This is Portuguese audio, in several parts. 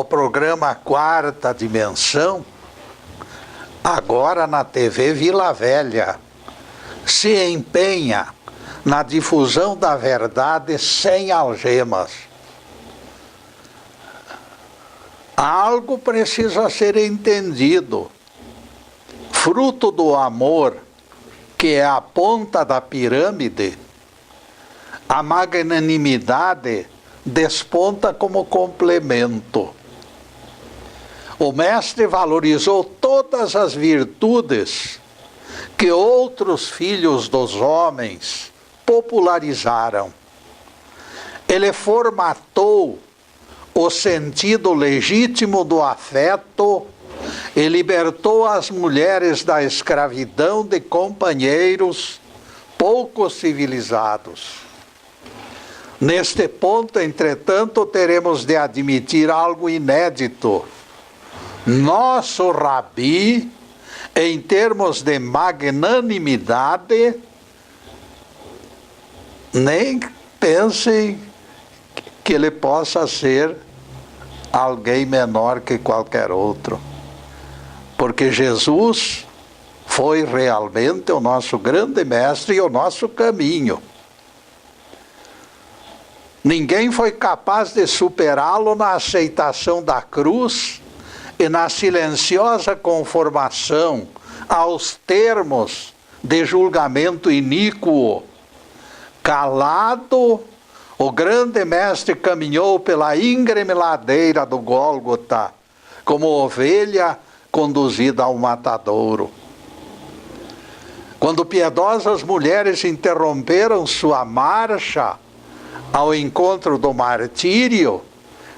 o programa Quarta Dimensão, agora na TV Vila Velha, se empenha na difusão da verdade sem algemas. Algo precisa ser entendido. Fruto do amor, que é a ponta da pirâmide, a magnanimidade desponta como complemento. O mestre valorizou todas as virtudes que outros filhos dos homens popularizaram. Ele formatou o sentido legítimo do afeto e libertou as mulheres da escravidão de companheiros pouco civilizados. Neste ponto, entretanto, teremos de admitir algo inédito. Nosso Rabi, em termos de magnanimidade, nem pensem que ele possa ser alguém menor que qualquer outro. Porque Jesus foi realmente o nosso grande mestre e o nosso caminho. Ninguém foi capaz de superá-lo na aceitação da cruz e na silenciosa conformação aos termos de julgamento iníquo. Calado, o grande mestre caminhou pela íngreme ladeira do Gólgota, como ovelha conduzida ao matadouro. Quando piedosas mulheres interromperam sua marcha ao encontro do martírio,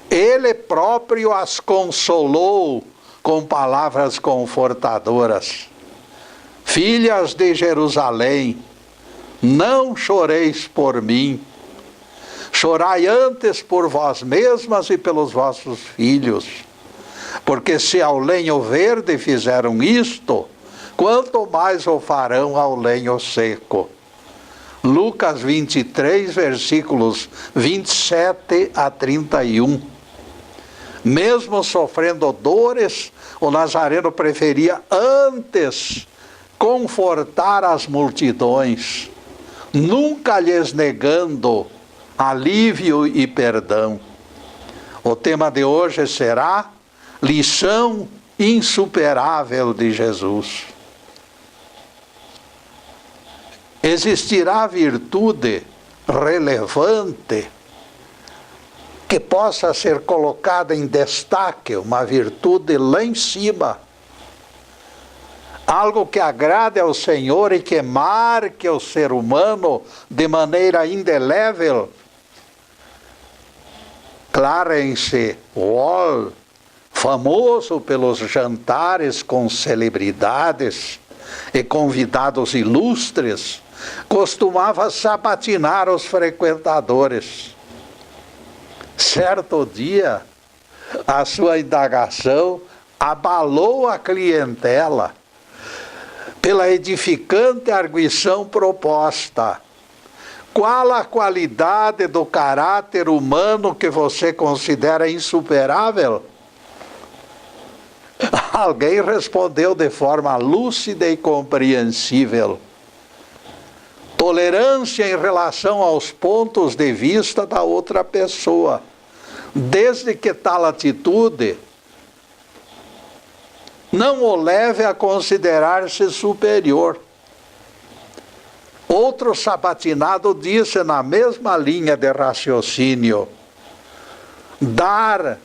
ele próprio as consolou com palavras confortadoras. Filhas de Jerusalém, não choreis por mim, chorai antes por vós mesmas e pelos vossos filhos, porque se ao lenho verde fizeram isto, quanto mais o farão ao lenho seco. Lucas 23, versículos 27 a 31. Mesmo sofrendo dores, o Nazareno preferia antes confortar as multidões, nunca lhes negando alívio e perdão. O tema de hoje será lição insuperável de Jesus. Existirá virtude relevante que possa ser colocada em destaque, uma virtude lá em cima, algo que agrade ao Senhor e que marque o ser humano de maneira indelével? Clarence Wall, famoso pelos jantares com celebridades e convidados ilustres, costumava sabatinar os frequentadores. Certo dia, a sua indagação abalou a clientela pela edificante arguição proposta. Qual a qualidade do caráter humano que você considera insuperável? Alguém respondeu de forma lúcida e compreensível: tolerância em relação aos pontos de vista da outra pessoa, desde que tal atitude não o leve a considerar-se superior. Outro sabatinado disse na mesma linha de raciocínio: dar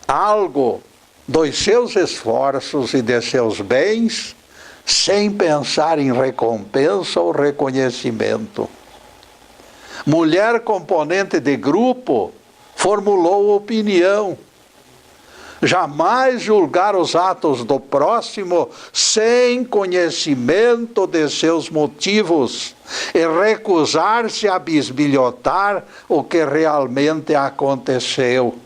algo dos seus esforços e de seus bens sem pensar em recompensa ou reconhecimento. Mulher componente de grupo formulou opinião: jamais julgar os atos do próximo sem conhecimento de seus motivos e recusar-se a bisbilhotar o que realmente aconteceu.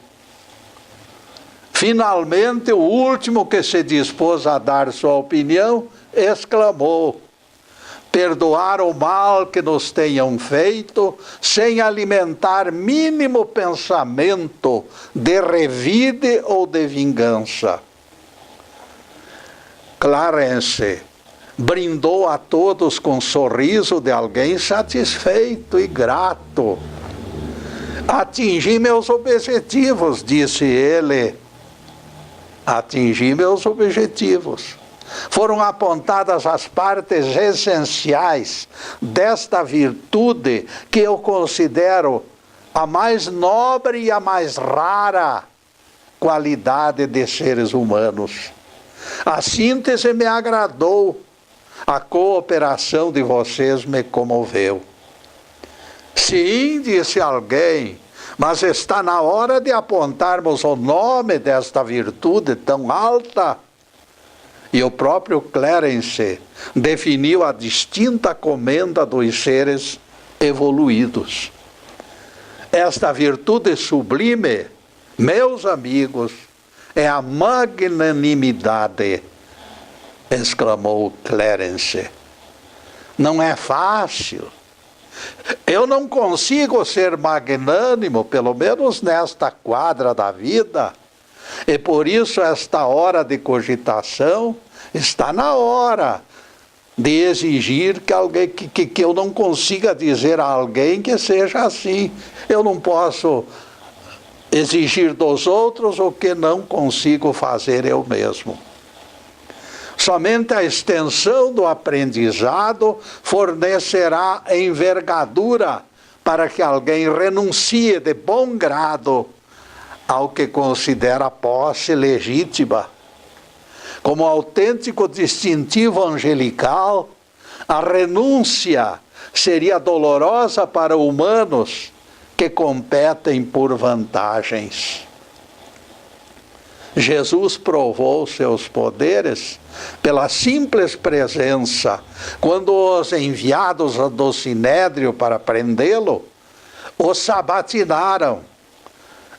Finalmente, o último que se dispôs a dar sua opinião exclamou: perdoar o mal que nos tenham feito, sem alimentar mínimo pensamento de revide ou de vingança. Clarence brindou a todos com o sorriso de alguém satisfeito e grato. Atingi meus objetivos, disse ele. Atingi meus objetivos. Foram apontadas as partes essenciais desta virtude que eu considero a mais nobre e a mais rara qualidade de seres humanos. A síntese me agradou, a cooperação de vocês me comoveu. Sim, disse alguém, mas está na hora de apontarmos o nome desta virtude tão alta. E o próprio Clarence definiu a distinta comenda dos seres evoluídos. Esta virtude sublime, meus amigos, é a magnanimidade, exclamou Clarence. Não é fácil. Eu não consigo ser magnânimo, pelo menos nesta quadra da vida. E por isso esta hora de cogitação está na hora de exigir que alguém que eu não consiga dizer a alguém que seja assim. Eu não posso exigir dos outros o que não consigo fazer eu mesmo. Somente a extensão do aprendizado fornecerá envergadura para que alguém renuncie de bom grado ao que considera posse legítima. Como autêntico distintivo angelical, a renúncia seria dolorosa para humanos que competem por vantagens. Jesus provou seus poderes pela simples presença, quando os enviados do Sinédrio para prendê-lo, o sabatinaram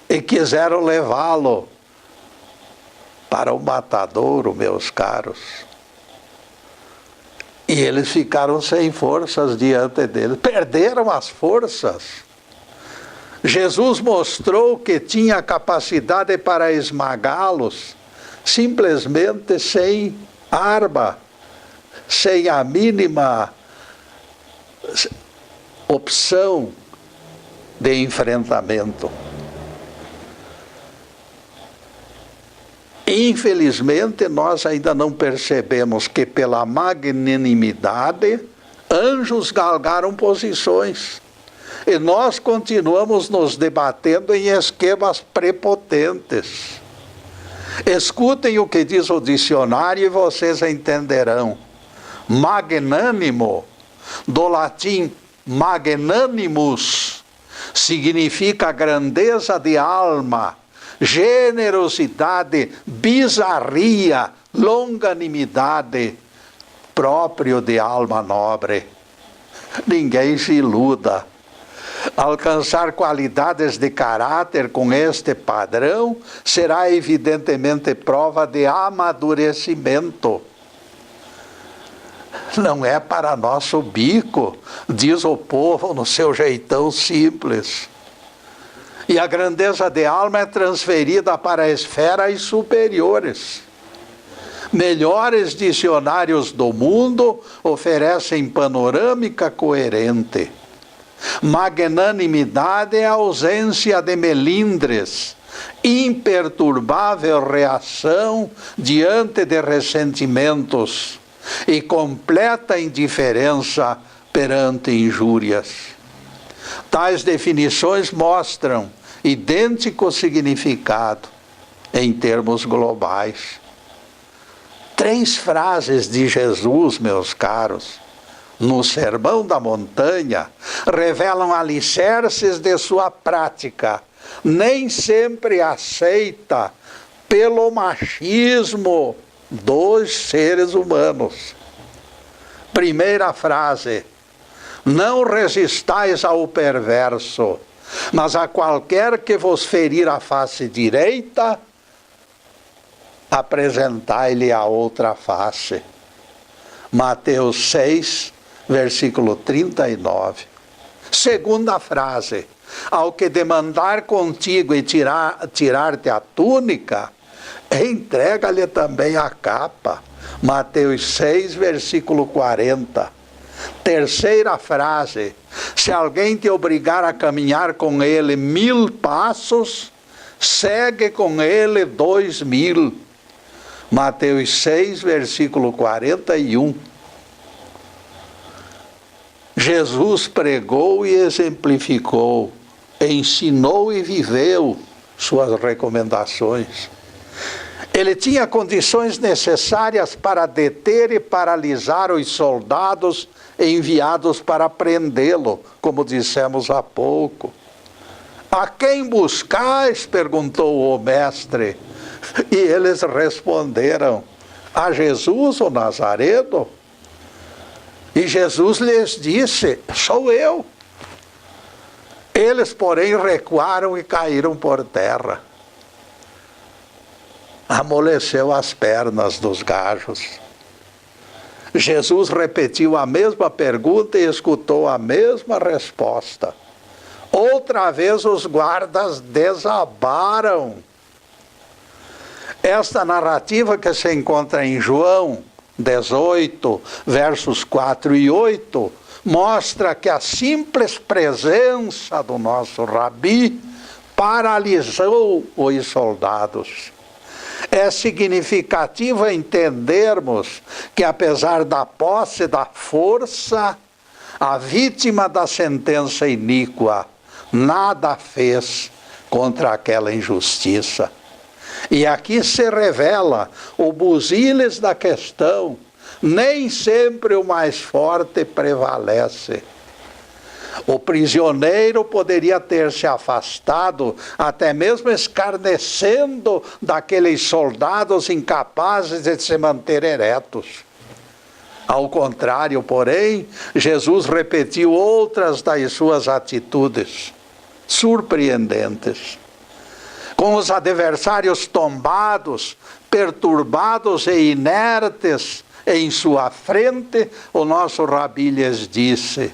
e quiseram levá-lo para o matadouro, meus caros. E eles ficaram sem forças diante dele, perderam as forças. Jesus mostrou que tinha capacidade para esmagá-los, simplesmente sem arma, sem a mínima opção de enfrentamento. Infelizmente, nós ainda não percebemos que pela magnanimidade, anjos galgaram posições. E nós continuamos nos debatendo em esquemas prepotentes. Escutem o que diz o dicionário e vocês entenderão. Magnânimo, do latim magnanimus, significa grandeza de alma, generosidade, bizarria, longanimidade, próprio de alma nobre. Ninguém se iluda. Alcançar qualidades de caráter com este padrão será evidentemente prova de amadurecimento. Não é para nosso bico, diz o povo no seu jeitão simples. E a grandeza de alma é transferida para esferas superiores. Melhores dicionários do mundo oferecem panorâmica coerente. Magnanimidade é a ausência de melindres, imperturbável reação diante de ressentimentos e completa indiferença perante injúrias. Tais definições mostram idêntico significado em termos globais. 3 frases de Jesus, meus caros, no Sermão da Montanha, revelam alicerces de sua prática, nem sempre aceita pelo machismo dos seres humanos. Primeira frase: não resistais ao perverso, mas a qualquer que vos ferir a face direita, apresentai-lhe a outra face. Mateus 6, versículo 39. Segunda frase: ao que demandar contigo e tirar-te a túnica, entrega-lhe também a capa. Mateus 6, versículo 40. Terceira frase: se alguém te obrigar a caminhar com ele 1000 passos, segue com ele 2000. Mateus 6, versículo 41. Jesus pregou e exemplificou, ensinou e viveu suas recomendações. Ele tinha condições necessárias para deter e paralisar os soldados enviados para prendê-lo, como dissemos há pouco. A quem buscais? Perguntou o mestre. E eles responderam: a Jesus o Nazareno. E Jesus lhes disse: sou eu. Eles, porém, recuaram e caíram por terra. Amoleceu as pernas dos gajos. Jesus repetiu a mesma pergunta e escutou a mesma resposta. Outra vez os guardas desabaram. Esta narrativa que se encontra em João 18, versos 4 e 8, mostra que a simples presença do nosso Rabi paralisou os soldados. É significativo entendermos que, apesar da posse da força, a vítima da sentença iníqua nada fez contra aquela injustiça. E aqui se revela o busilis da questão: nem sempre o mais forte prevalece. O prisioneiro poderia ter se afastado, até mesmo escarnecendo daqueles soldados incapazes de se manter eretos. Ao contrário, porém, Jesus repetiu outras das suas atitudes surpreendentes. Com os adversários tombados, perturbados e inertes em sua frente, o nosso Rabi lhes disse: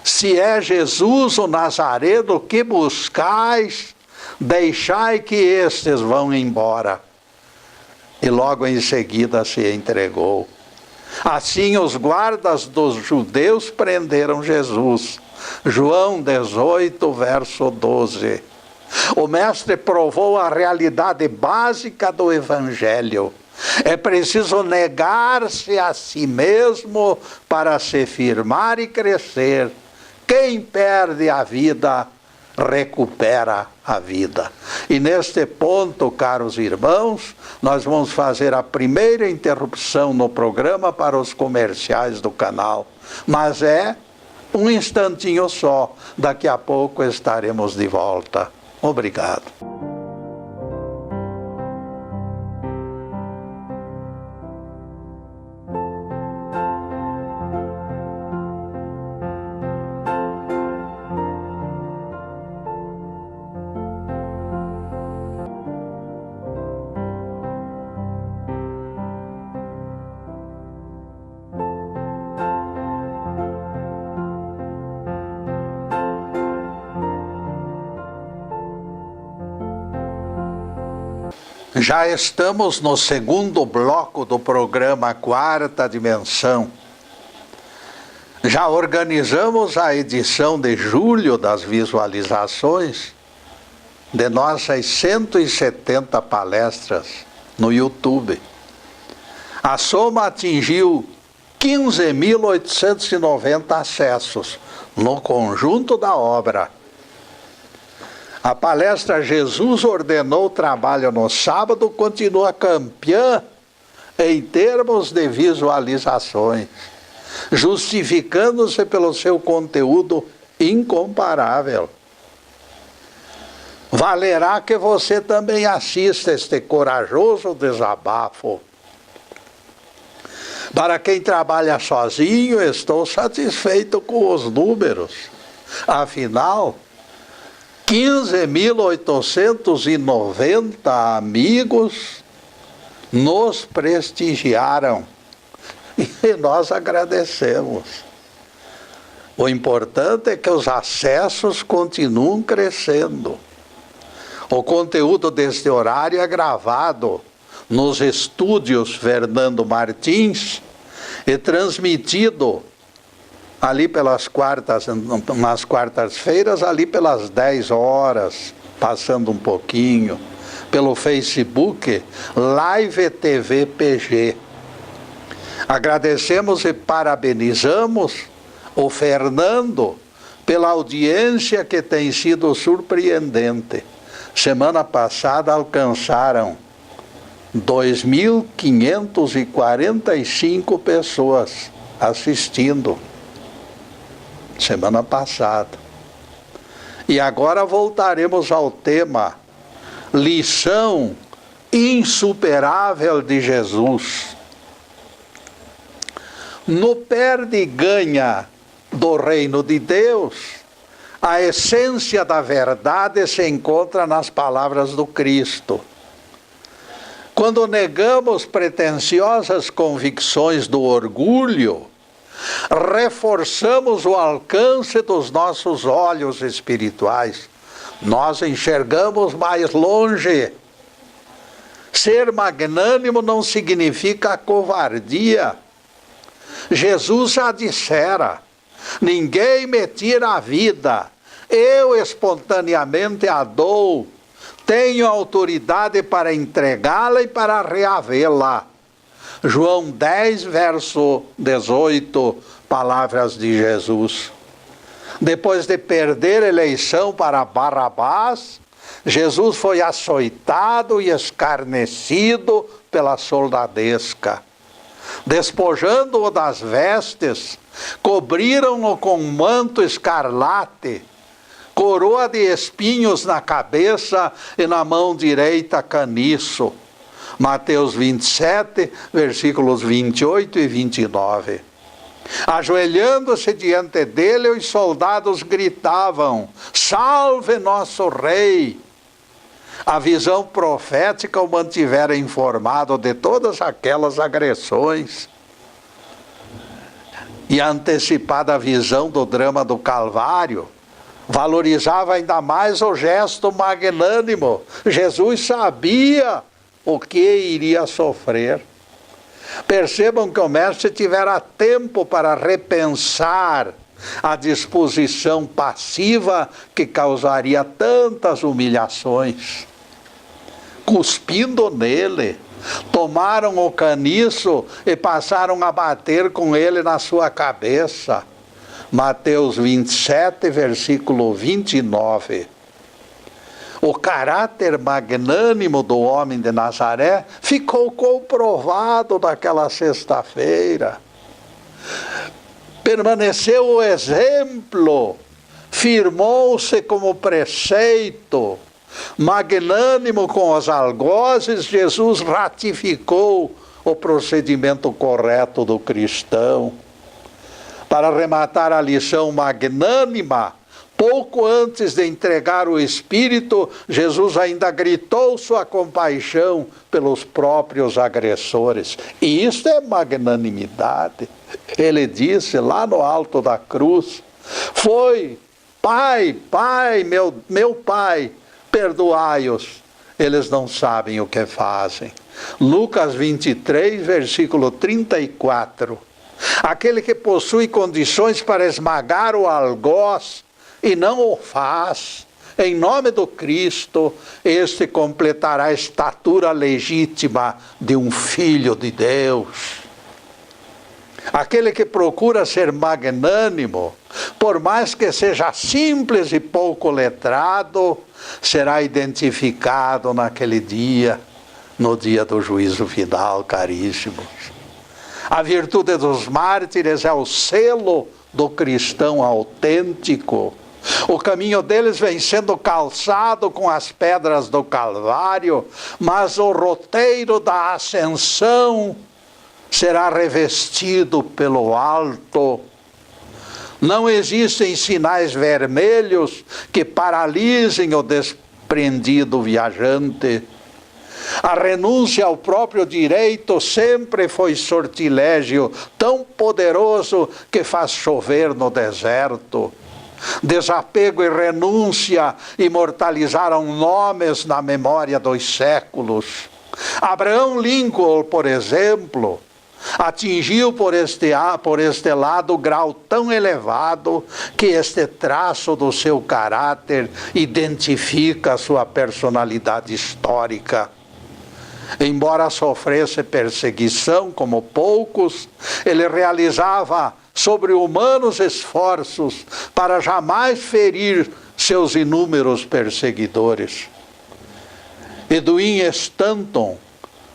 se é Jesus o Nazareno que buscais, deixai que estes vão embora. E logo em seguida se entregou. Assim os guardas dos judeus prenderam Jesus. João 18, verso 12. O mestre provou a realidade básica do Evangelho. É preciso negar-se a si mesmo para se firmar e crescer. Quem perde a vida, recupera a vida. E neste ponto, caros irmãos, nós vamos fazer a primeira interrupção no programa para os comerciais do canal. Mas é um instantinho só. Daqui a pouco estaremos de volta. Obrigado. Já estamos no segundo bloco do programa Quarta Dimensão. Já organizamos a edição de julho das visualizações de nossas 170 palestras no YouTube. A soma atingiu 15.890 acessos no conjunto da obra. A palestra Jesus ordenou o trabalho no sábado continua campeã em termos de visualizações, justificando-se pelo seu conteúdo incomparável. Valerá que você também assista este corajoso desabafo. Para quem trabalha sozinho, estou satisfeito com os números. Afinal, 15.890 amigos nos prestigiaram. E nós agradecemos. O importante é que os acessos continuam crescendo. O conteúdo deste horário é gravado nos estúdios Fernando Martins e transmitido ali nas quartas-feiras, ali pelas 10 horas, passando um pouquinho, pelo Facebook, Live TV PG. Agradecemos e parabenizamos o Fernando pela audiência que tem sido surpreendente. Semana passada alcançaram 2.545 pessoas assistindo. Semana passada. E agora voltaremos ao tema lição insuperável de Jesus. No perde e ganha do reino de Deus, a essência da verdade se encontra nas palavras do Cristo. Quando negamos pretensiosas convicções do orgulho, reforçamos o alcance dos nossos olhos espirituais. Nós enxergamos mais longe. Ser magnânimo não significa covardia. Jesus já dissera: ninguém me tira a vida, eu espontaneamente a dou, tenho autoridade para entregá-la e para reavê-la. João 10, verso 18, palavras de Jesus. Depois de perder a eleição para Barrabás, Jesus foi açoitado e escarnecido pela soldadesca. Despojando-o das vestes, cobriram-no com um manto escarlate, coroa de espinhos na cabeça e na mão direita caniço. Mateus 27, versículos 28 e 29. Ajoelhando-se diante dele, os soldados gritavam: salve nosso rei! A visão profética o mantivera informado de todas aquelas agressões. E a antecipada visão do drama do Calvário valorizava ainda mais o gesto magnânimo. Jesus sabia o que iria sofrer. Percebam que o mestre tivera tempo para repensar a disposição passiva que causaria tantas humilhações. Cuspindo nele, tomaram o caniço e passaram a bater com ele na sua cabeça. Mateus 27, versículo 29. O caráter magnânimo do homem de Nazaré ficou comprovado naquela sexta-feira. Permaneceu o exemplo, firmou-se como preceito. Magnânimo com os algozes, Jesus ratificou o procedimento correto do cristão. Para rematar a lição magnânima, pouco antes de entregar o Espírito, Jesus ainda gritou sua compaixão pelos próprios agressores. E isso é magnanimidade. Ele disse lá no alto da cruz: foi, Pai, meu Pai, perdoai-os, eles não sabem o que fazem. Lucas 23, versículo 34. Aquele que possui condições para esmagar o algoz e não o faz, em nome do Cristo, este completará a estatura legítima de um filho de Deus. Aquele que procura ser magnânimo, por mais que seja simples e pouco letrado, será identificado naquele dia, no dia do juízo final, caríssimos. A virtude dos mártires é o selo do cristão autêntico. O caminho deles vem sendo calçado com as pedras do Calvário, mas o roteiro da ascensão será revestido pelo alto. Não existem sinais vermelhos que paralisem o desprendido viajante. A renúncia ao próprio direito sempre foi sortilégio tão poderoso que faz chover no deserto. Desapego e renúncia imortalizaram nomes na memória dos séculos. Abraham Lincoln, por exemplo, atingiu por este lado grau tão elevado que este traço do seu caráter identifica a sua personalidade histórica. Embora sofresse perseguição como poucos, ele realizava sobre-humanos esforços para jamais ferir seus inúmeros perseguidores. Edwin Stanton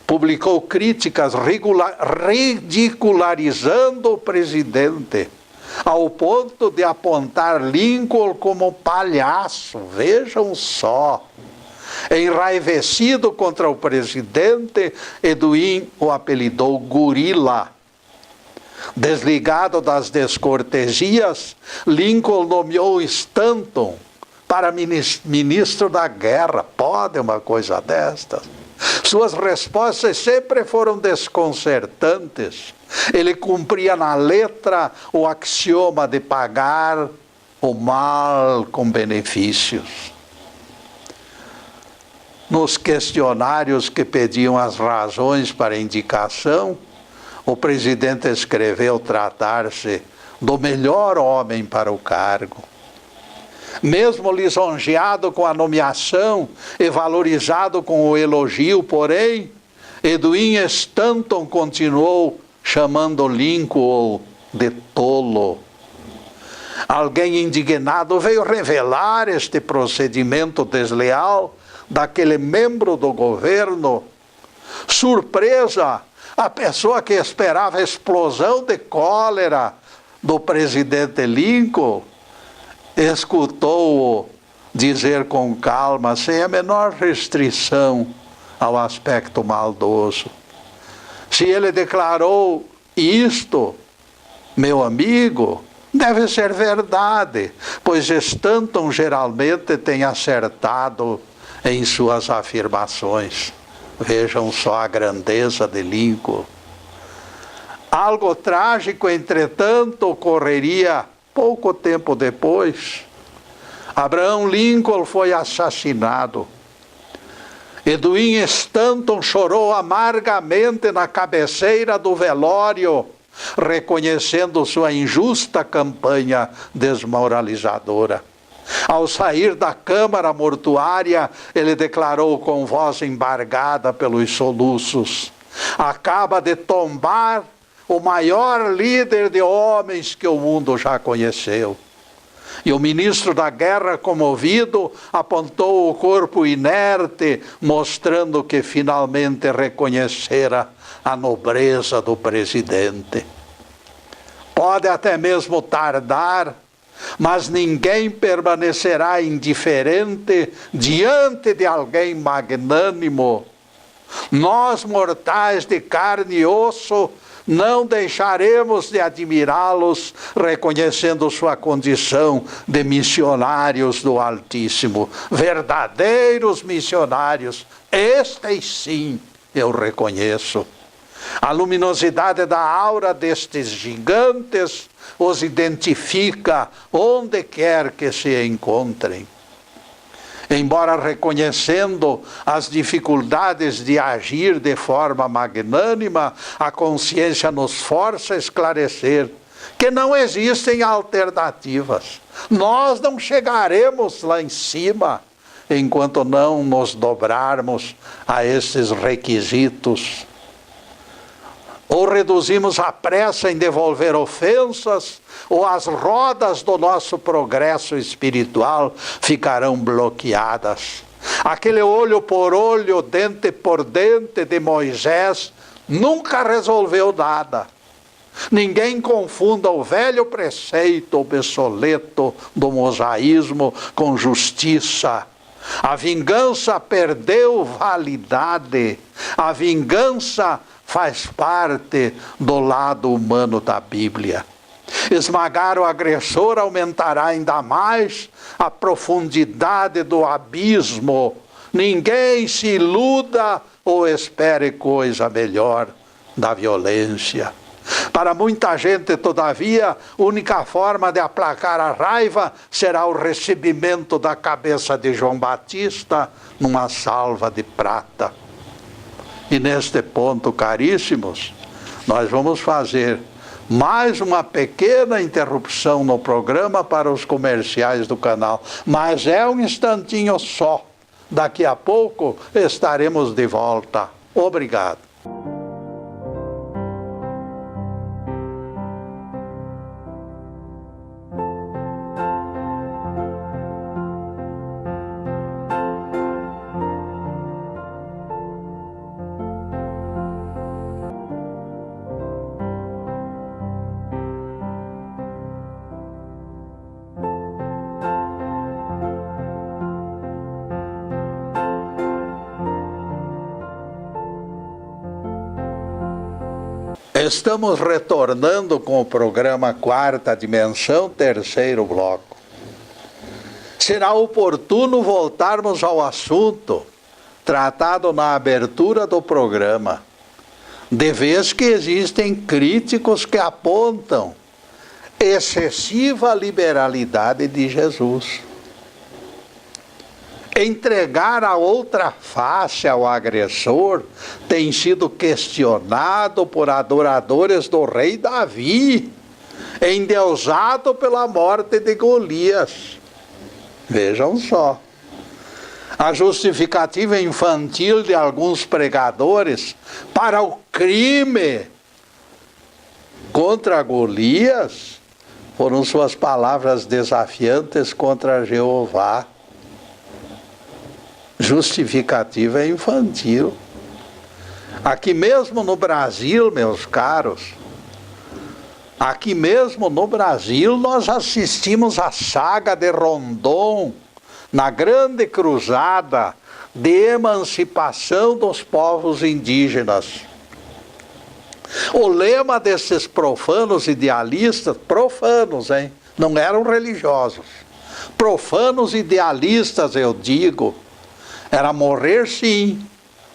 publicou críticas ridicularizando o presidente, ao ponto de apontar Lincoln como palhaço. Vejam só. Enraivecido contra o presidente, Edwin o apelidou gorila. Desligado das descortesias, Lincoln nomeou Stanton para ministro da guerra. Pode uma coisa destas? Suas respostas sempre foram desconcertantes. Ele cumpria na letra o axioma de pagar o mal com benefícios. Nos questionários que pediam as razões para indicação, o presidente escreveu tratar-se do melhor homem para o cargo. Mesmo lisonjeado com a nomeação e valorizado com o elogio, porém, Edwin Stanton continuou chamando Lincoln de tolo. Alguém indignado veio revelar este procedimento desleal daquele membro do governo. Surpresa, a pessoa que esperava a explosão de cólera do presidente Lincoln escutou-o dizer com calma, sem a menor restrição ao aspecto maldoso: se ele declarou isto, meu amigo, deve ser verdade, pois Stanton geralmente tem acertado em suas afirmações. Vejam só a grandeza de Lincoln. Algo trágico, entretanto, ocorreria pouco tempo depois. Abraham Lincoln foi assassinado. Edwin Stanton chorou amargamente na cabeceira do velório, reconhecendo sua injusta campanha desmoralizadora. Ao sair da câmara mortuária, ele declarou com voz embargada pelos soluços: acaba de tombar o maior líder de homens que o mundo já conheceu. E o ministro da guerra, comovido, apontou o corpo inerte, mostrando que finalmente reconhecera a nobreza do presidente. Pode até mesmo tardar, mas ninguém permanecerá indiferente diante de alguém magnânimo. Nós, mortais de carne e osso, não deixaremos de admirá-los, reconhecendo sua condição de missionários do Altíssimo. Verdadeiros missionários, estes sim eu reconheço. A luminosidade da aura destes gigantes os identifica onde quer que se encontrem. Embora reconhecendo as dificuldades de agir de forma magnânima, a consciência nos força a esclarecer que não existem alternativas. Nós não chegaremos lá em cima enquanto não nos dobrarmos a esses requisitos. Ou reduzimos a pressa em devolver ofensas, ou as rodas do nosso progresso espiritual ficarão bloqueadas. Aquele olho por olho, dente por dente de Moisés nunca resolveu nada. Ninguém confunda o velho preceito obsoleto do mosaísmo com justiça. A vingança perdeu validade. A vingança faz parte do lado humano da Bíblia. Esmagar o agressor aumentará ainda mais a profundidade do abismo. Ninguém se iluda ou espere coisa melhor da violência. Para muita gente, todavia, a única forma de aplacar a raiva será o recebimento da cabeça de João Batista numa salva de prata. E neste ponto, caríssimos, nós vamos fazer mais uma pequena interrupção no programa para os comerciais do canal. Mas é um instantinho só. Daqui a pouco estaremos de volta. Obrigado. Estamos retornando com o programa Quarta Dimensão, terceiro bloco. Será oportuno voltarmos ao assunto tratado na abertura do programa, de vez que existem críticos que apontam excessiva liberalidade de Jesus. Entregar a outra face ao agressor tem sido questionado por adoradores do rei Davi, endeusado pela morte de Golias. Vejam só. A justificativa infantil de alguns pregadores para o crime contra Golias foram suas palavras desafiantes contra Jeová. Justificativa infantil. Aqui mesmo no Brasil, meus caros, aqui mesmo no Brasil nós assistimos a saga de Rondon, na grande cruzada de emancipação dos povos indígenas. O lema desses profanos idealistas, profanos, hein? Não eram religiosos, profanos idealistas, eu digo, era morrer sim,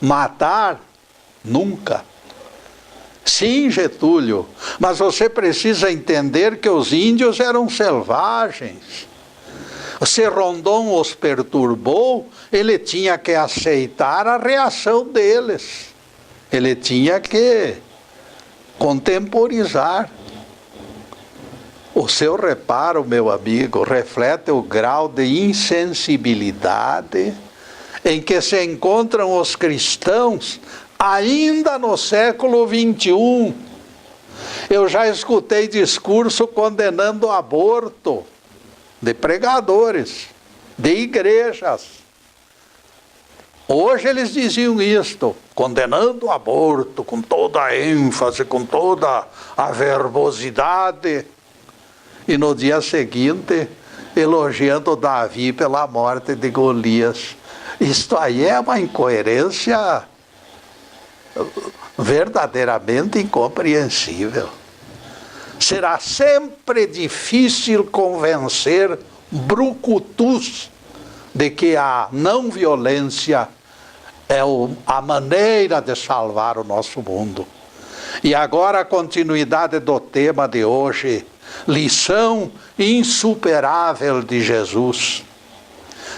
matar nunca. Sim, Getúlio, mas você precisa entender que os índios eram selvagens. Se Rondon os perturbou, ele tinha que aceitar a reação deles. Ele tinha que contemporizar. O seu reparo, meu amigo, reflete o grau de insensibilidade em que se encontram os cristãos ainda no século XXI. Eu já escutei discurso condenando o aborto de pregadores, de igrejas. Hoje eles diziam isto, condenando o aborto com toda a ênfase, com toda a verbosidade, e no dia seguinte elogiando Davi pela morte de Golias. Isto aí é uma incoerência verdadeiramente incompreensível. Será sempre difícil convencer brucutus de que a não violência é a maneira de salvar o nosso mundo. E agora a continuidade do tema de hoje, lição insuperável de Jesus.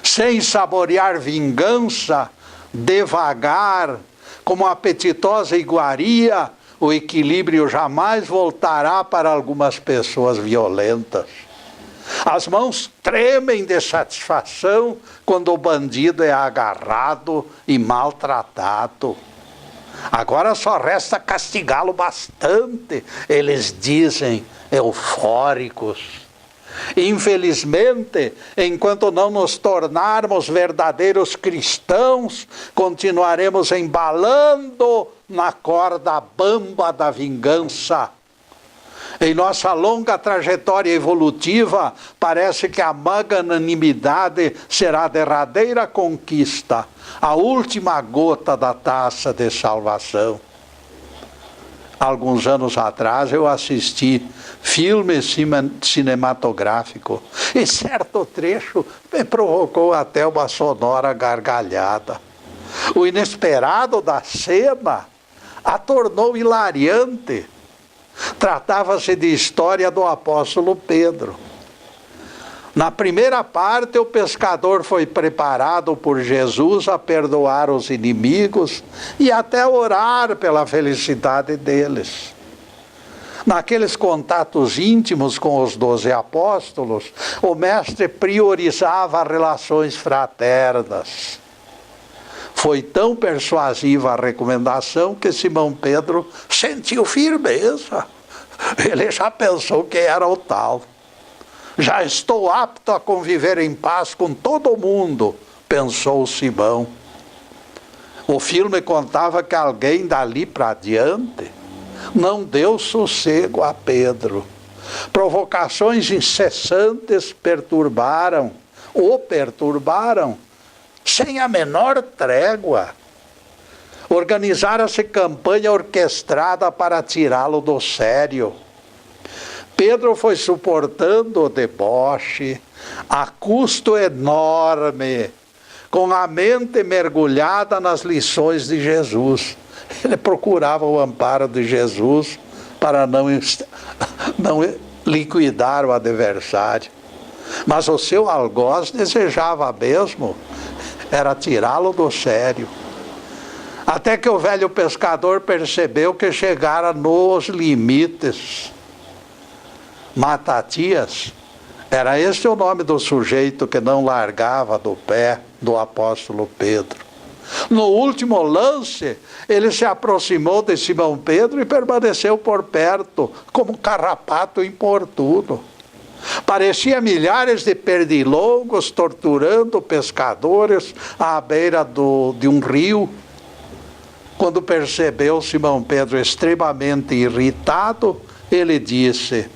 Sem saborear vingança, devagar, como apetitosa iguaria, o equilíbrio jamais voltará para algumas pessoas violentas. As mãos tremem de satisfação quando o bandido é agarrado e maltratado. Agora só resta castigá-lo bastante, eles dizem, eufóricos. Infelizmente, enquanto não nos tornarmos verdadeiros cristãos, continuaremos embalando na corda bamba da vingança. Em nossa longa trajetória evolutiva, parece que a magnanimidade será a derradeira conquista, a última gota da taça de salvação. Alguns anos atrás eu assisti filme cinematográfico e certo trecho me provocou até uma sonora gargalhada. O inesperado da cena a tornou hilariante. Tratava-se de história do apóstolo Pedro. Na primeira parte, o pescador foi preparado por Jesus a perdoar os inimigos e até orar pela felicidade deles. Naqueles contatos íntimos com os 12 apóstolos, o mestre priorizava relações fraternas. Foi tão persuasiva a recomendação que Simão Pedro sentiu firmeza. Ele já pensou que era o tal. Já estou apto a conviver em paz com todo mundo, pensou Simão. O filme contava que alguém dali para diante não deu sossego a Pedro. Provocações incessantes o perturbaram, sem a menor trégua. Organizara-se campanha orquestrada para tirá-lo do sério. Pedro foi suportando o deboche a custo enorme, com a mente mergulhada nas lições de Jesus. Ele procurava o amparo de Jesus para não liquidar o adversário. Mas o seu algoz desejava mesmo era tirá-lo do sério. Até que o velho pescador percebeu que chegara nos limites. Matatias, era esse o nome do sujeito que não largava do pé do apóstolo Pedro. No último lance, ele se aproximou de Simão Pedro e permaneceu por perto, como um carrapato importuno. Parecia milhares de pernilongos torturando pescadores à beira de um rio. Quando percebeu Simão Pedro extremamente irritado, ele disse: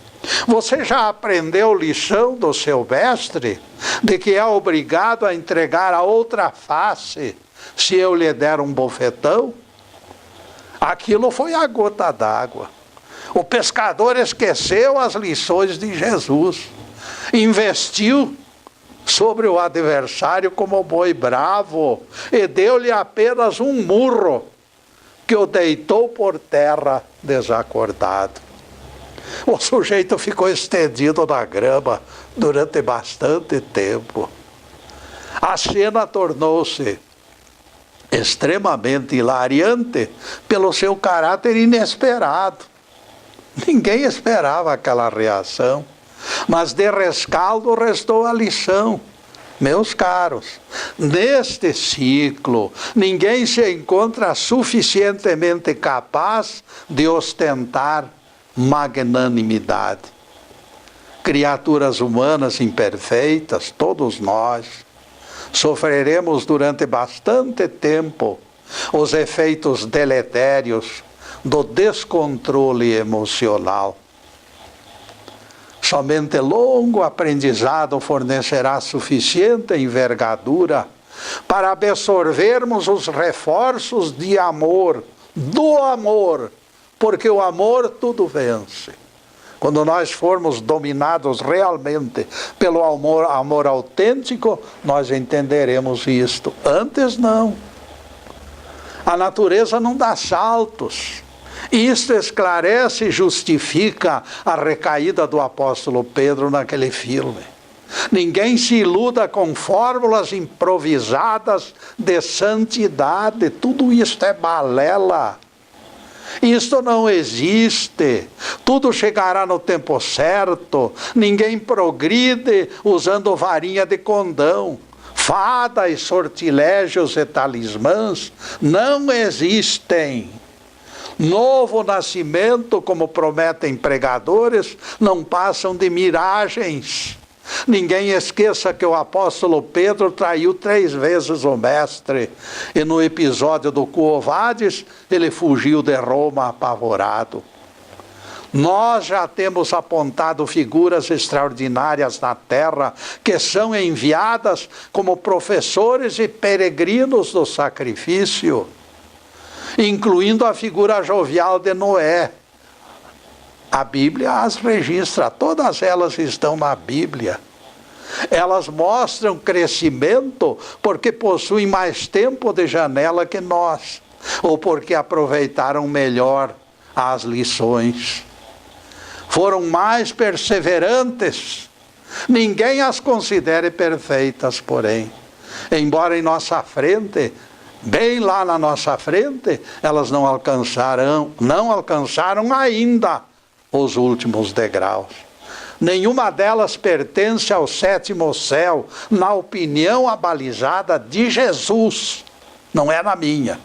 você já aprendeu lição do seu mestre, de que é obrigado a entregar a outra face se eu lhe der um bofetão? Aquilo foi a gota d'água. O pescador esqueceu as lições de Jesus, investiu sobre o adversário como boi bravo e deu-lhe apenas um murro que o deitou por terra desacordado. O sujeito ficou estendido na grama durante bastante tempo. A cena tornou-se extremamente hilariante pelo seu caráter inesperado. Ninguém esperava aquela reação, mas de rescaldo restou a lição. Meus caros, neste ciclo, ninguém se encontra suficientemente capaz de ostentar magnanimidade. Criaturas humanas imperfeitas, todos nós, sofreremos durante bastante tempo os efeitos deletérios do descontrole emocional. Somente longo aprendizado fornecerá suficiente envergadura para absorvermos os reforços de amor, do amor, porque o amor tudo vence. Quando nós formos dominados realmente pelo amor autêntico, nós entenderemos isto. Antes não. A natureza não dá saltos. Isto esclarece e justifica a recaída do apóstolo Pedro naquele filme. Ninguém se iluda com fórmulas improvisadas de santidade. Tudo isto é balela. Isto não existe. Tudo chegará no tempo certo. Ninguém progride usando varinha de condão. Fadas, sortilégios e talismãs não existem. Novo nascimento, como prometem pregadores, não passam de miragens. Ninguém esqueça que o apóstolo Pedro traiu 3 vezes o mestre. E no episódio do Quo Vadis, ele fugiu de Roma apavorado. Nós já temos apontado figuras extraordinárias na terra que são enviadas como professores e peregrinos do sacrifício, incluindo a figura jovial de Noé. A Bíblia as registra, todas elas estão na Bíblia. Elas mostram crescimento porque possuem mais tempo de janela que nós, ou porque aproveitaram melhor as lições. Foram mais perseverantes. Ninguém as considere perfeitas, porém. Embora em nossa frente, bem lá na nossa frente, elas não alcançaram ainda os últimos degraus. Nenhuma delas pertence ao sétimo céu, na opinião abalizada de Jesus, não é na minha.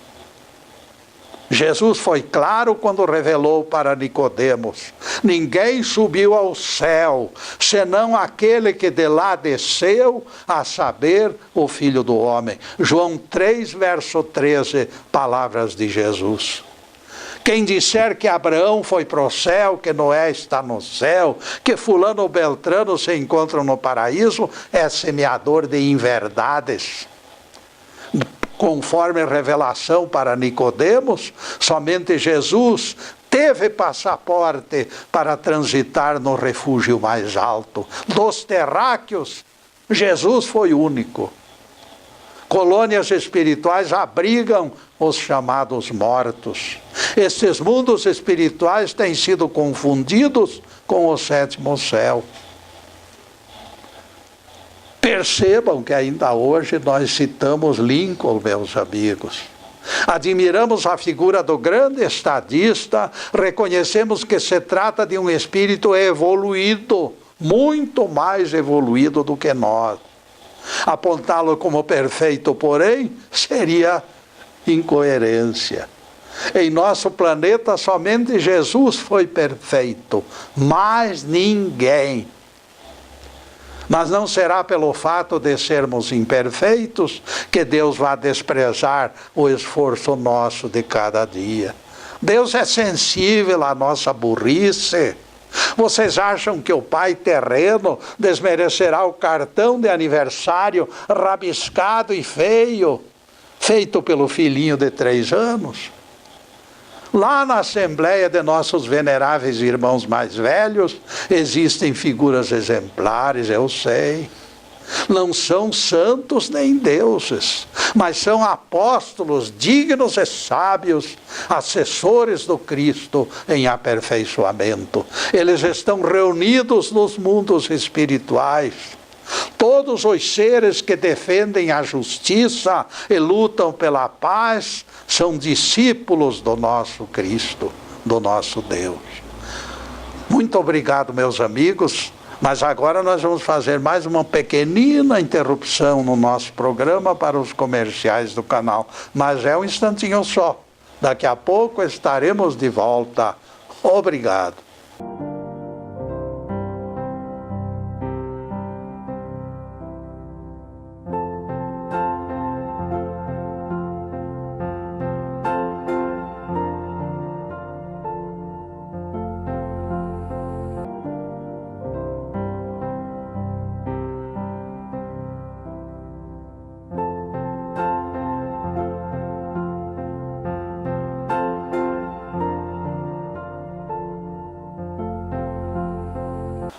Jesus foi claro quando revelou para Nicodemos: ninguém subiu ao céu, senão aquele que de lá desceu, a saber, o Filho do Homem. João 3, verso 13, palavras de Jesus. Quem disser que Abraão foi para o céu, que Noé está no céu, que fulano ou beltrano se encontram no paraíso, é semeador de inverdades. Conforme revelação para Nicodemos, somente Jesus teve passaporte para transitar no refúgio mais alto. Dos terráqueos, Jesus foi único. Colônias espirituais abrigam os chamados mortos. Estes mundos espirituais têm sido confundidos com o sétimo céu. Percebam que ainda hoje nós citamos Lincoln, meus amigos. Admiramos a figura do grande estadista, reconhecemos que se trata de um espírito evoluído, muito mais evoluído do que nós. Apontá-lo como perfeito, porém, seria incoerência. Em nosso planeta, somente Jesus foi perfeito, mais ninguém. Mas não será pelo fato de sermos imperfeitos que Deus vai desprezar o esforço nosso de cada dia. Deus é sensível à nossa burrice. Vocês acham que o pai terreno desmerecerá o cartão de aniversário rabiscado e feio, feito pelo filhinho de 3 anos? Lá na Assembleia de nossos veneráveis irmãos mais velhos, existem figuras exemplares, eu sei. Não são santos nem deuses, mas são apóstolos dignos e sábios, assessores do Cristo em aperfeiçoamento. Eles estão reunidos nos mundos espirituais. Todos os seres que defendem a justiça e lutam pela paz são discípulos do nosso Cristo, do nosso Deus. Muito obrigado, meus amigos. Mas agora nós vamos fazer mais uma pequenina interrupção no nosso programa para os comerciais do canal. Mas é um instantinho só. Daqui a pouco estaremos de volta. Obrigado.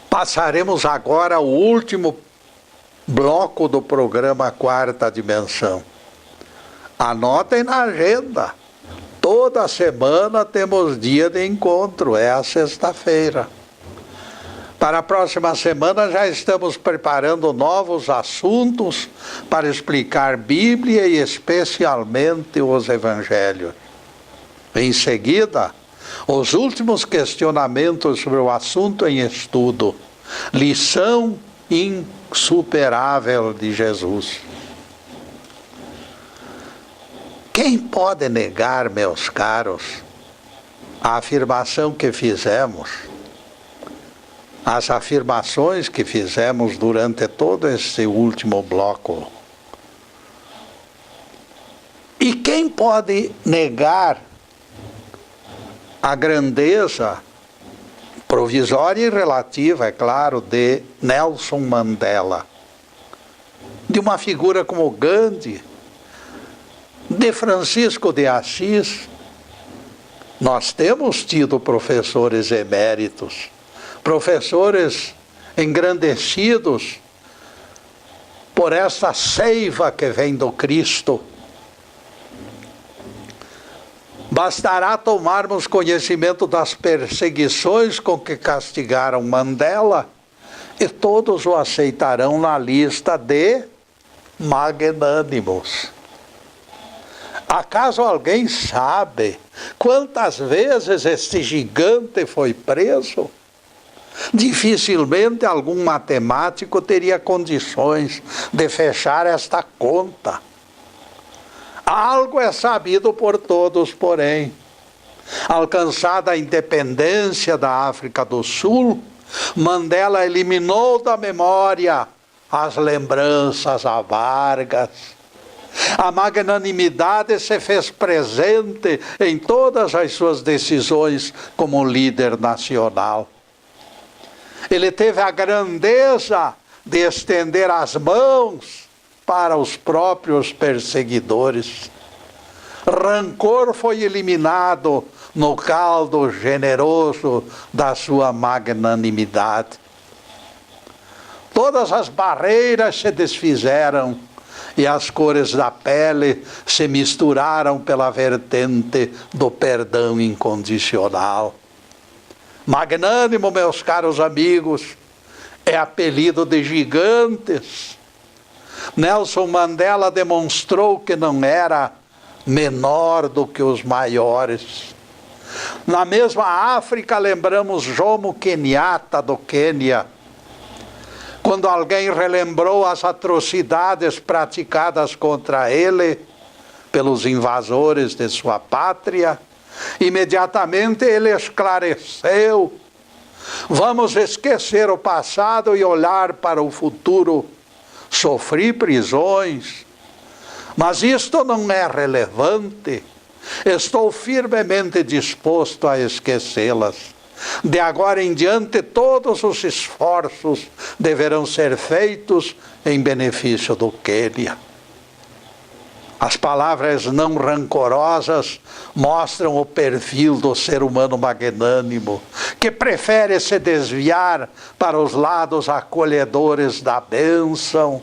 Passaremos agora ao último bloco do programa Quarta Dimensão. Anotem na agenda. Toda semana temos dia de encontro, é a sexta-feira. Para a próxima semana já estamos preparando novos assuntos para explicar Bíblia e especialmente os Evangelhos. Em seguida, os últimos questionamentos sobre o assunto em estudo. Lição insuperável de Jesus. Quem pode negar, meus caros, a afirmação que fizemos, as afirmações que fizemos durante todo esse último bloco? E quem pode negar a grandeza provisória e relativa, é claro, de Nelson Mandela, de uma figura como Gandhi, de Francisco de Assis? Nós temos tido professores eméritos, professores engrandecidos por essa seiva que vem do Cristo. Bastará tomarmos conhecimento das perseguições com que castigaram Mandela e todos o aceitarão na lista de magnânimos. Acaso alguém sabe quantas vezes este gigante foi preso? Dificilmente algum matemático teria condições de fechar esta conta. Algo é sabido por todos, porém. Alcançada a independência da África do Sul, Mandela eliminou da memória as lembranças amargas. A magnanimidade se fez presente em todas as suas decisões como líder nacional. Ele teve a grandeza de estender as mãos para os próprios perseguidores. Rancor foi eliminado no caldo generoso da sua magnanimidade. Todas as barreiras se desfizeram e as cores da pele se misturaram pela vertente do perdão incondicional. Magnânimo, meus caros amigos, é apelido de gigantes. Nelson Mandela demonstrou que não era menor do que os maiores. Na mesma África, lembramos Jomo Kenyatta, do Quênia. Quando alguém relembrou as atrocidades praticadas contra ele pelos invasores de sua pátria, imediatamente ele esclareceu: vamos esquecer o passado e olhar para o futuro. Sofri prisões, mas isto não é relevante. Estou firmemente disposto a esquecê-las. De agora em diante, todos os esforços deverão ser feitos em benefício do Quênia. As palavras não rancorosas mostram o perfil do ser humano magnânimo, que prefere se desviar para os lados acolhedores da bênção.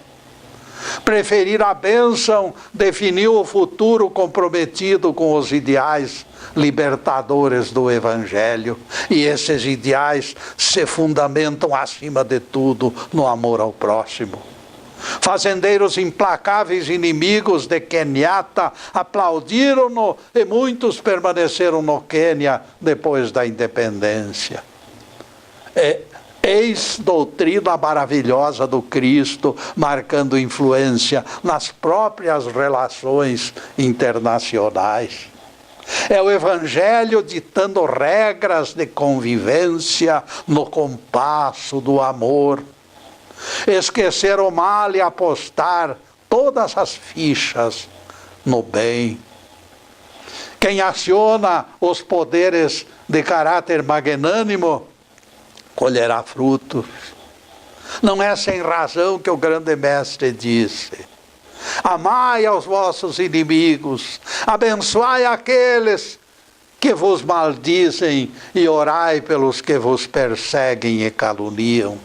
Preferir a bênção definiu o futuro comprometido com os ideais libertadores do Evangelho. E esses ideais se fundamentam, acima de tudo, no amor ao próximo. Fazendeiros implacáveis inimigos de Kenyatta aplaudiram-no e muitos permaneceram no Quênia depois da independência. Eis doutrina maravilhosa do Cristo, marcando influência nas próprias relações internacionais. É o Evangelho ditando regras de convivência no compasso do amor. Esquecer o mal e apostar todas as fichas no bem. Quem aciona os poderes de caráter magnânimo colherá frutos. Não é sem razão que o grande mestre disse: amai aos vossos inimigos, abençoai aqueles que vos maldizem e orai pelos que vos perseguem e caluniam.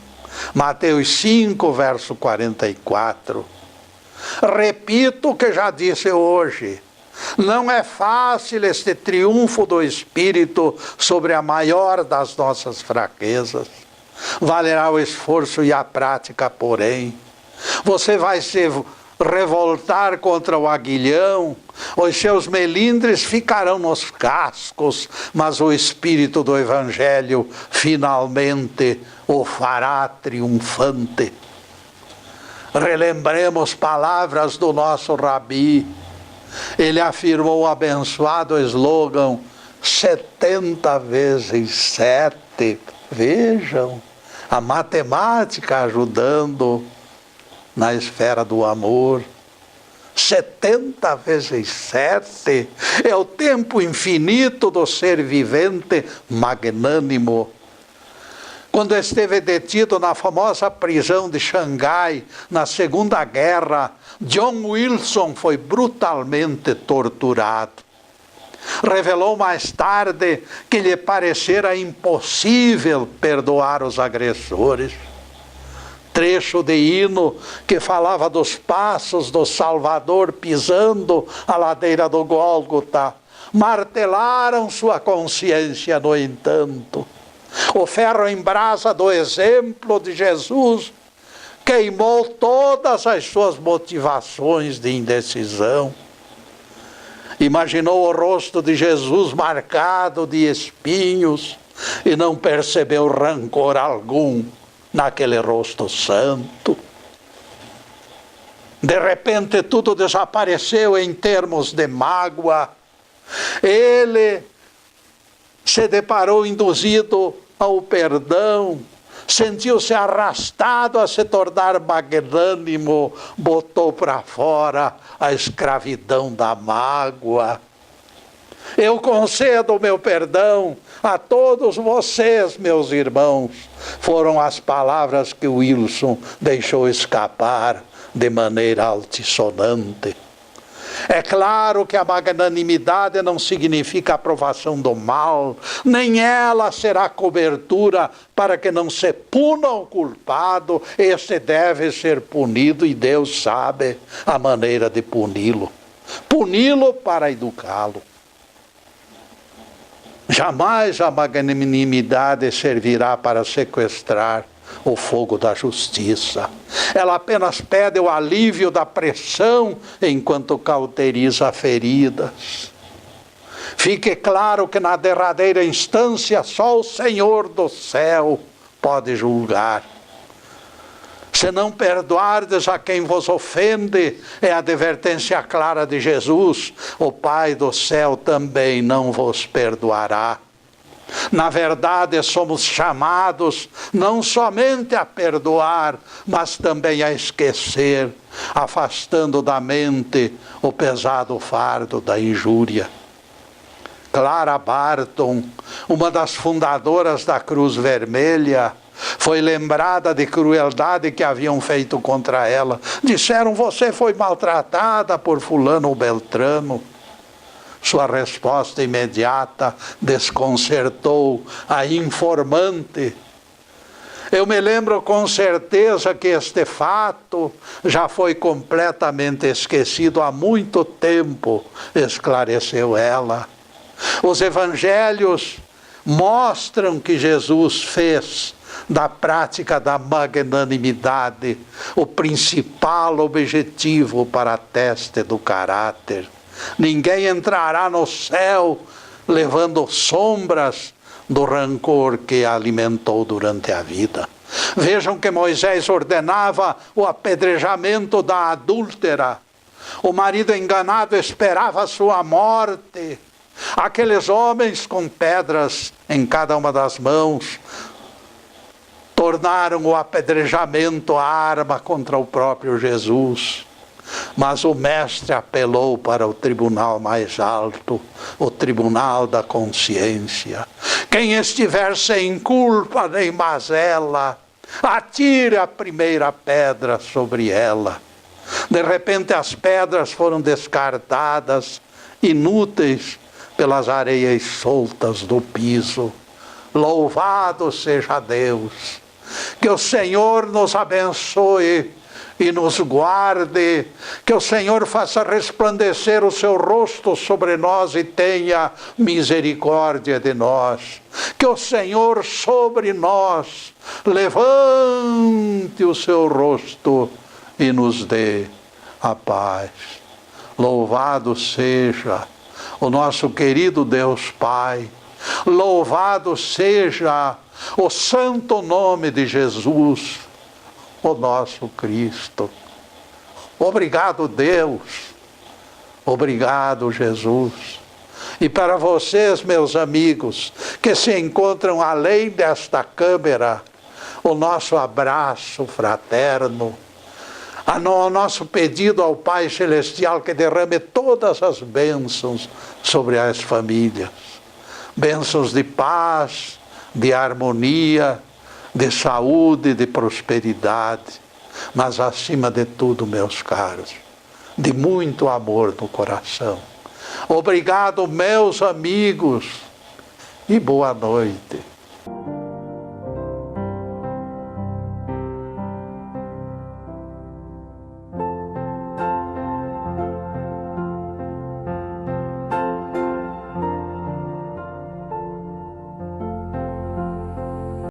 Mateus 5, verso 44. Repito o que já disse hoje. Não é fácil este triunfo do Espírito sobre a maior das nossas fraquezas. Valerá o esforço e a prática, porém. Você vai se revoltar contra o aguilhão, os seus melindres ficarão nos cascos, mas o Espírito do Evangelho finalmente o fará triunfante. Relembremos palavras do nosso Rabi. Ele afirmou o abençoado slogan 70 vezes 7. Vejam, a matemática ajudando na esfera do amor. 70 vezes 7 é o tempo infinito do ser vivente magnânimo. Quando esteve detido na famosa prisão de Xangai, na Segunda Guerra, John Wilson foi brutalmente torturado. Revelou mais tarde que lhe parecera impossível perdoar os agressores. trecho de hino que falava dos passos do Salvador pisando a ladeira do Gólgota. Martelaram sua consciência, no entanto. O ferro em brasa do exemplo de Jesus queimou todas as suas motivações de indecisão. Imaginou o rosto de Jesus marcado de espinhos e não percebeu rancor algum naquele rosto santo. De repente tudo desapareceu em termos de mágoa. Ele se deparou induzido ao perdão, sentiu-se arrastado a se tornar magnânimo, botou para fora a escravidão da mágoa. Eu concedo o meu perdão a todos vocês, meus irmãos, foram as palavras que Wilson deixou escapar de maneira altissonante. É claro que a magnanimidade não significa aprovação do mal, nem ela será cobertura para que não se puna o culpado. Esse deve ser punido e Deus sabe a maneira de puni-lo. Puni-lo para educá-lo. Jamais a magnanimidade servirá para sequestrar o fogo da justiça. Ela apenas pede o alívio da pressão enquanto cauteriza feridas. Fique claro que na derradeira instância só o Senhor do céu pode julgar. Se não perdoardes a quem vos ofende, é a advertência clara de Jesus, o Pai do céu também não vos perdoará. Na verdade, somos chamados não somente a perdoar, mas também a esquecer, afastando da mente o pesado fardo da injúria. Clara Barton, uma das fundadoras da Cruz Vermelha, foi lembrada de crueldade que haviam feito contra ela. Disseram: você foi maltratada por fulano ou beltrano. Sua resposta imediata desconcertou a informante. Eu me lembro com certeza que este fato já foi completamente esquecido há muito tempo, esclareceu ela. Os evangelhos mostram que Jesus fez da prática da magnanimidade o principal objetivo para a teste do caráter. Ninguém entrará no céu levando sombras do rancor que alimentou durante a vida. Vejam que Moisés ordenava o apedrejamento da adúltera. O marido enganado esperava a sua morte. Aqueles homens com pedras em cada uma das mãos tornaram o apedrejamento a arma contra o próprio Jesus. Mas o mestre apelou para o tribunal mais alto, o tribunal da consciência. Quem estiver sem culpa nem mazela, atire a primeira pedra sobre ela. De repente as pedras foram descartadas, inúteis, pelas areias soltas do piso. Louvado seja Deus! Que o Senhor nos abençoe e nos guarde, que o Senhor faça resplandecer o seu rosto sobre nós e tenha misericórdia de nós. Que o Senhor sobre nós levante o seu rosto e nos dê a paz. Louvado seja o nosso querido Deus Pai. Louvado seja o santo nome de Jesus, o nosso Cristo. Obrigado, Deus. Obrigado, Jesus. E para vocês, meus amigos, que se encontram além desta câmera, o nosso abraço fraterno, o nosso pedido ao Pai Celestial que derrame todas as bênçãos sobre as famílias. Bênçãos de paz, de harmonia, de saúde, de prosperidade, mas acima de tudo, meus caros, de muito amor no coração. Obrigado, meus amigos, e boa noite.